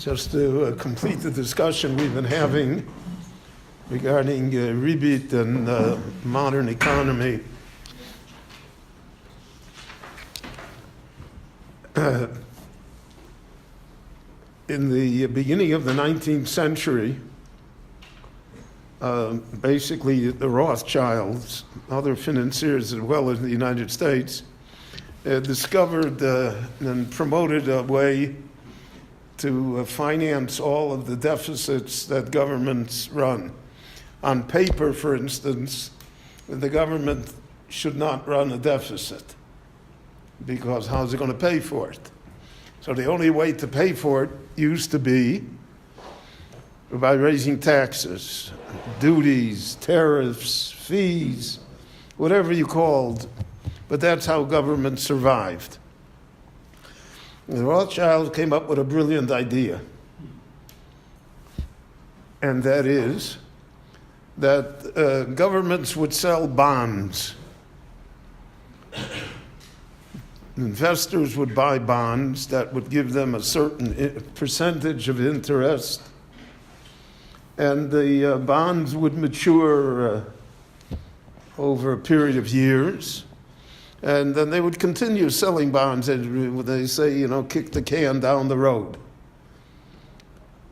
Just to complete the discussion we've been having regarding ribit and modern economy. In the beginning of the 19th century, basically the Rothschilds, other financiers as well as the United States, discovered and promoted a way to finance all of the deficits that governments run. On paper, for instance, the government should not run a deficit because how's it going to pay for it? So the only way to pay for it used to be by raising taxes, duties, tariffs, fees, whatever you called, but that's how government survived. The Rothschilds came up with a brilliant idea, and that is that governments would sell bonds. Investors would buy bonds that would give them a certain percentage of interest, and the bonds would mature over a period of years. And then they would continue selling bonds, and they say, kick the can down the road.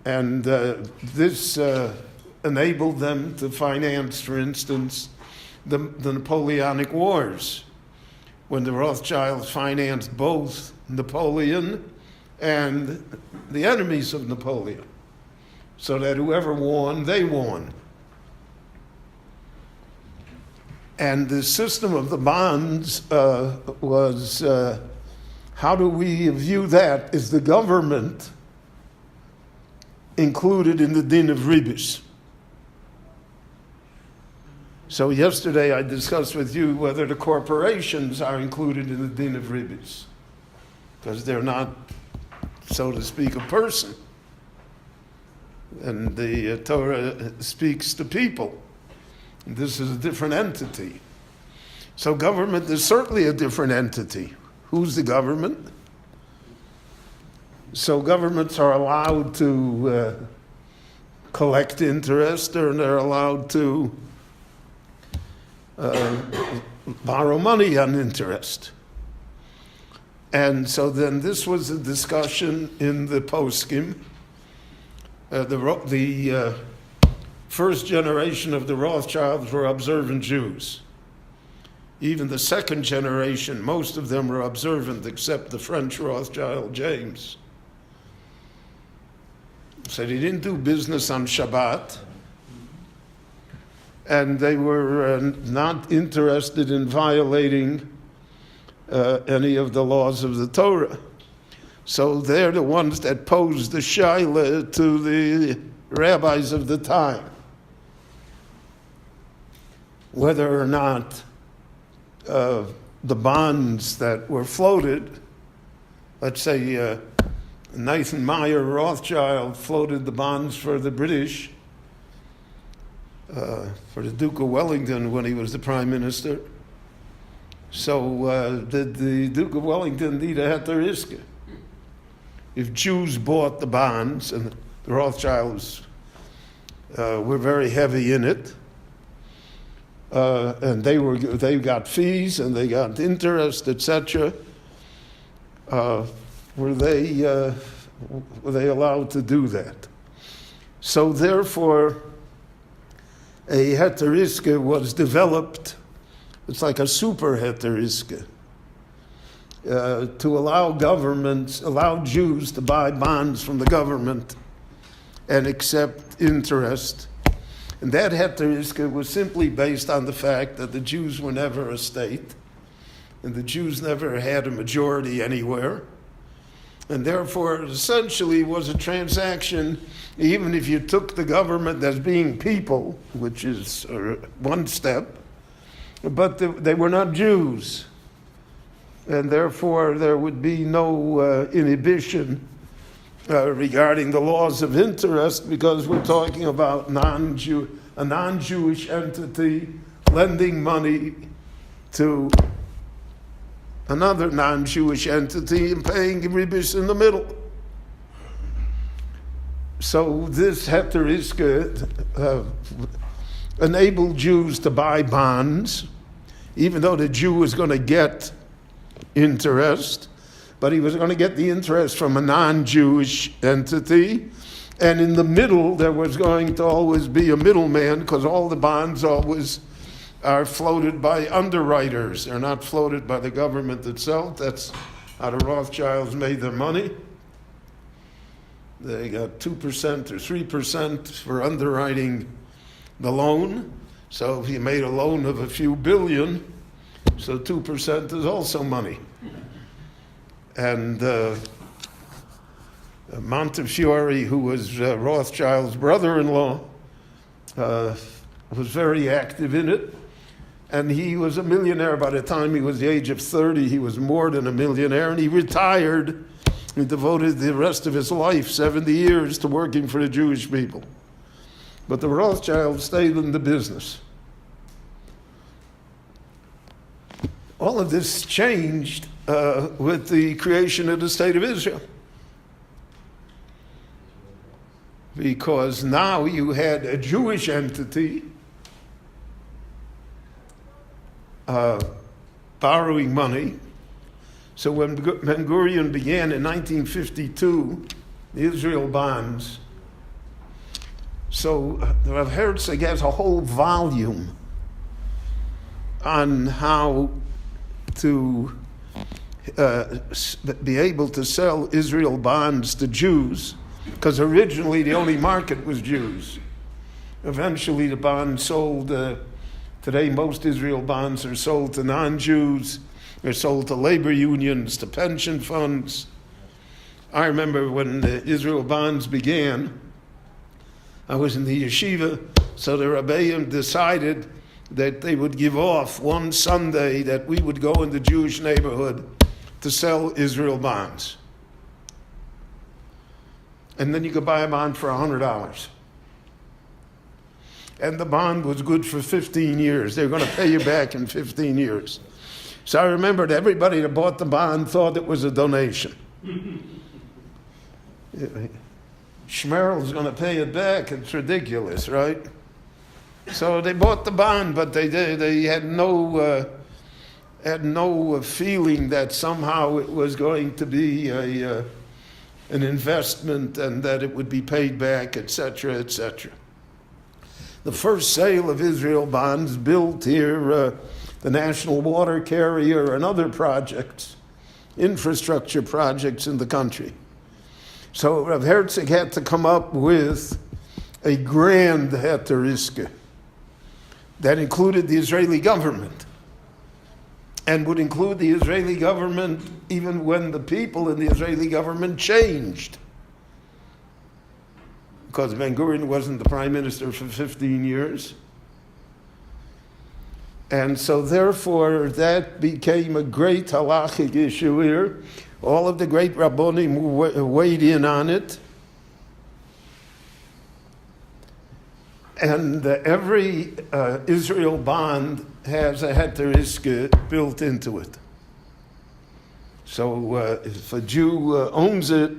And this enabled them to finance, for instance, the Napoleonic Wars, when the Rothschilds financed both Napoleon and the enemies of Napoleon, so that whoever won, they won. And the system of the bonds was, how do we view that? Is the government included in the din of ribis? So yesterday I discussed with you whether the corporations are included in the din of ribis, because they're not, so to speak, a person. And the Torah speaks to people. This is a different entity. So government is certainly a different entity. Who's the government? So governments are allowed to collect interest, or they're allowed to borrow money on interest. And so then this was a discussion in the poskim. The first generation of the Rothschilds were observant Jews. Even the second generation, most of them were observant, except the French Rothschild, James. So they didn't do business on Shabbat, and they were not interested in violating any of the laws of the Torah. So they're the ones that posed the shaila to the rabbis of the time, whether or not the bonds that were floated, let's say Nathan Meyer Rothschild floated the bonds for the British, for the Duke of Wellington when he was the Prime Minister. So did the Duke of Wellington need a heter iske? If Jews bought the bonds, and the Rothschilds were very heavy in it, and they got fees and they got interest, etc. Were they allowed to do that? So therefore, a heter iske was developed. It's like a super heter iske, to allow Jews to buy bonds from the government and accept interest. And that heter iske was simply based on the fact that the Jews were never a state, and the Jews never had a majority anywhere. And therefore, it essentially was a transaction, even if you took the government as being people, which is one step, but they were not Jews. And therefore, there would be no inhibition regarding the laws of interest, because we're talking about a non-Jewish entity lending money to another non-Jewish entity and paying ribis in the middle. So this heter iske enabled Jews to buy bonds, even though the Jew was going to get interest, but he was going to get the interest from a non-Jewish entity. And in the middle, there was going to always be a middleman, because all the bonds always are floated by underwriters. They're not floated by the government itself. That's how the Rothschilds made their money. They got 2% or 3% for underwriting the loan. So if you made a loan of a few billion, so 2% is also money. And Montefiore, who was Rothschild's brother-in-law, was very active in it. And he was a millionaire by the time he was the age of 30. He was more than a millionaire, and he retired. He devoted the rest of his life, 70 years, to working for the Jewish people. But the Rothschilds stayed in the business. All of this changed with the creation of the State of Israel. Because now you had a Jewish entity borrowing money. So when Ben-Gurion began in 1952, the Israel bonds, so Rav Herzog has a whole volume on how to be able to sell Israel bonds to Jews, because originally the only market was Jews. Eventually the bonds sold, today most Israel bonds are sold to non-Jews. They're sold to labor unions, to pension funds. I remember when the Israel bonds began, I was in the yeshiva, so the Rebbeim decided that they would give off one Sunday that we would go in the Jewish neighborhood to sell Israel bonds. And then you could buy a bond for $100. And the bond was good for 15 years. They were going to pay you back in 15 years. So I remember that everybody that bought the bond thought it was a donation. Schmerl's going to pay it back. It's ridiculous, right? So they bought the bond, but they had no feeling that somehow it was going to be an investment and that it would be paid back, etc., etc. The first sale of Israel bonds built here the national water carrier and other projects, infrastructure projects in the country. So Rav Herzog had to come up with a grand heter iske that included the Israeli government, and would include the Israeli government even when the people in the Israeli government changed. Because Ben-Gurion wasn't the prime minister for 15 years. And so therefore that became a great halachic issue here. All of the great Rabbonim weighed in on it. And every Israel bond has a heter iske built into it. So if a Jew owns it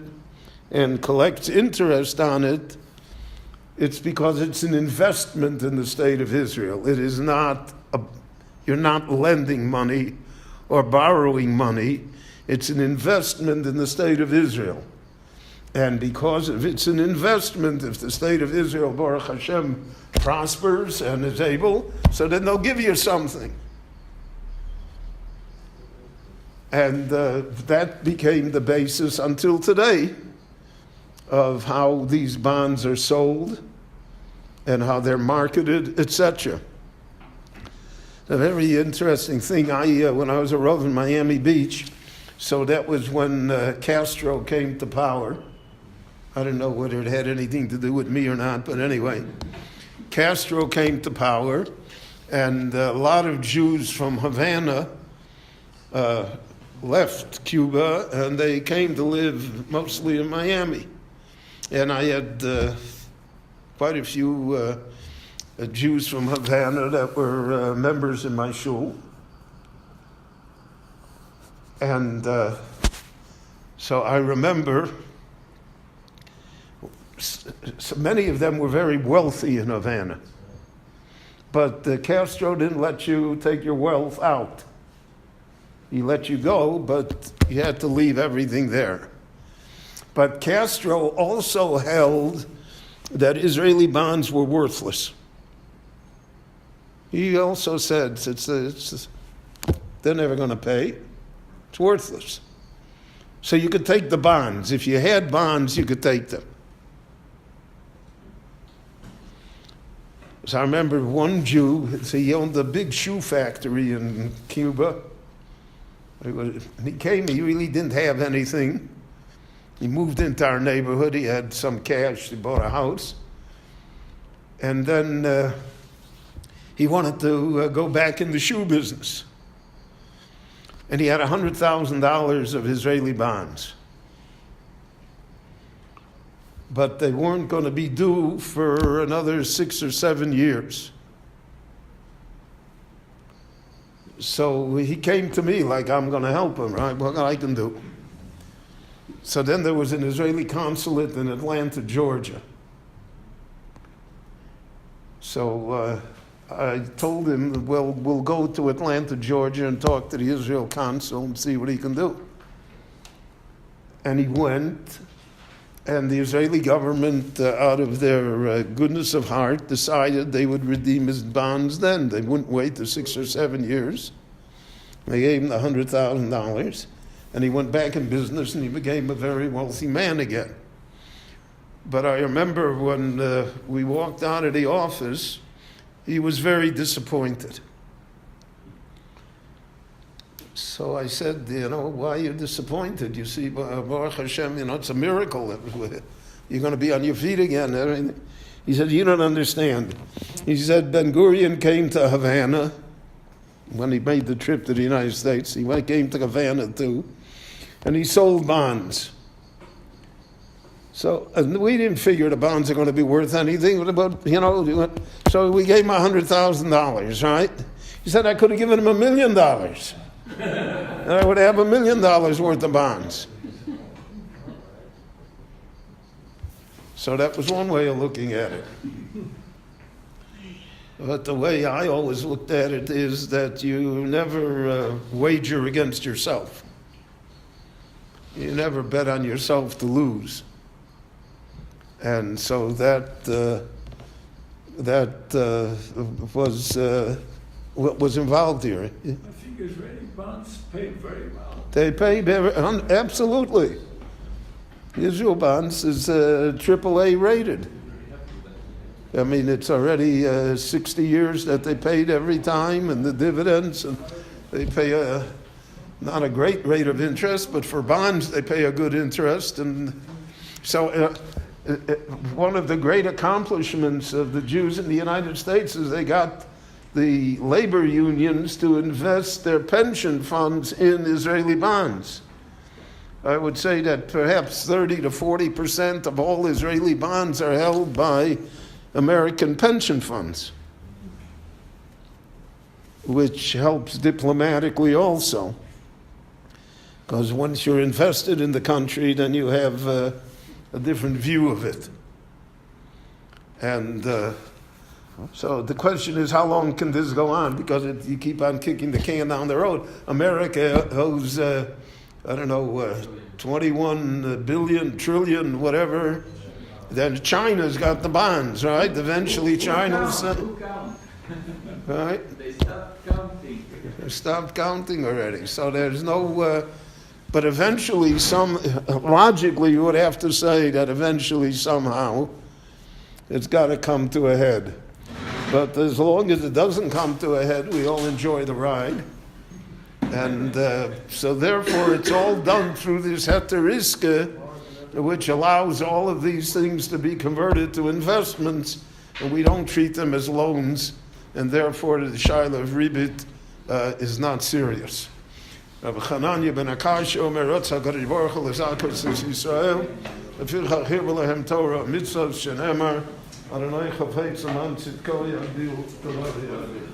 and collects interest on it, it's because it's an investment in the state of Israel. It is not you're not lending money or borrowing money. It's an investment in the state of Israel. And because if it's an investment, if the state of Israel, Baruch Hashem, prospers and is able, so then they'll give you something. And that became the basis until today of how these bonds are sold and how they're marketed, etc. A very interesting thing, when I was a Rav in Miami Beach, so that was when Castro came to power. I don't know whether it had anything to do with me or not, but anyway, Castro came to power, and a lot of Jews from Havana left Cuba, and they came to live mostly in Miami. And I had quite a few Jews from Havana that were members in my shul. And so I remember so many of them were very wealthy in Havana. But Castro didn't let you take your wealth out. He let you go, but you had to leave everything there. But Castro also held that Israeli bonds were worthless. He also said, they're never going to pay. It's worthless. So you could take the bonds. If you had bonds, you could take them. So I remember one Jew, he owned a big shoe factory in Cuba. He came, he really didn't have anything. He moved into our neighborhood, he had some cash, he bought a house. And then he wanted to go back in the shoe business. And he had $100,000 of Israeli bonds. But they weren't going to be due for another 6 or 7 years. So he came to me like I'm going to help him, right? What I can do. So then there was an Israeli consulate in Atlanta, Georgia. So I told him, well, we'll go to Atlanta, Georgia and talk to the Israel consul and see what he can do. And he went. And the Israeli government, out of their goodness of heart, decided they would redeem his bonds then. They wouldn't wait the 6 or 7 years. They gave him the $100,000, and he went back in business, and he became a very wealthy man again. But I remember when we walked out of the office, he was very disappointed. So I said, why are you disappointed? You see, Baruch Hashem, it's a miracle. You're going to be on your feet again. He said, you don't understand. He said, Ben Gurion came to Havana when he made the trip to the United States. He came to Havana too, and he sold bonds. So we didn't figure the bonds are going to be worth anything, but so we gave him $100,000, right? He said, I could have given him $1 million. And I would have $1 million worth of bonds. So that was one way of looking at it. But the way I always looked at it is that you never wager against yourself. You never bet on yourself to lose. And so that was what was involved here. I think Israeli bonds pay very well. They pay absolutely. Israel bonds is AAA rated. I mean, it's already 60 years that they paid every time, and the dividends, and they pay not a great rate of interest, but for bonds they pay a good interest. And so one of the great accomplishments of the Jews in the United States is they got the labor unions to invest their pension funds in Israeli bonds. I would say that perhaps 30 to 40% of all Israeli bonds are held by American pension funds, which helps diplomatically also. Because once you're invested in the country, then you have a different view of it. And so the question is, how long can this go on? Because you keep on kicking the can down the road. America owes, 21 billion, trillion, whatever. Then China's got the bonds, right? Eventually China's... right? They stopped counting. They stopped counting already. So there's no... but eventually, logically, you would have to say that eventually, somehow, it's got to come to a head. But as long as it doesn't come to a head, we all enjoy the ride. And so therefore, it's all done through this heteriska, which allows all of these things to be converted to investments, and we don't treat them as loans, and therefore the shaila of ribit is not serious. Rabbi Chananya ben Akash Omer Rotza Kadosh Baruch Hu L'Zakos Yisrael Lefil Chachir B'Lehem Torah Mitzvos Shenemar Adonai Chafetz Aman Tzidko Yagdil Torah Yagdil.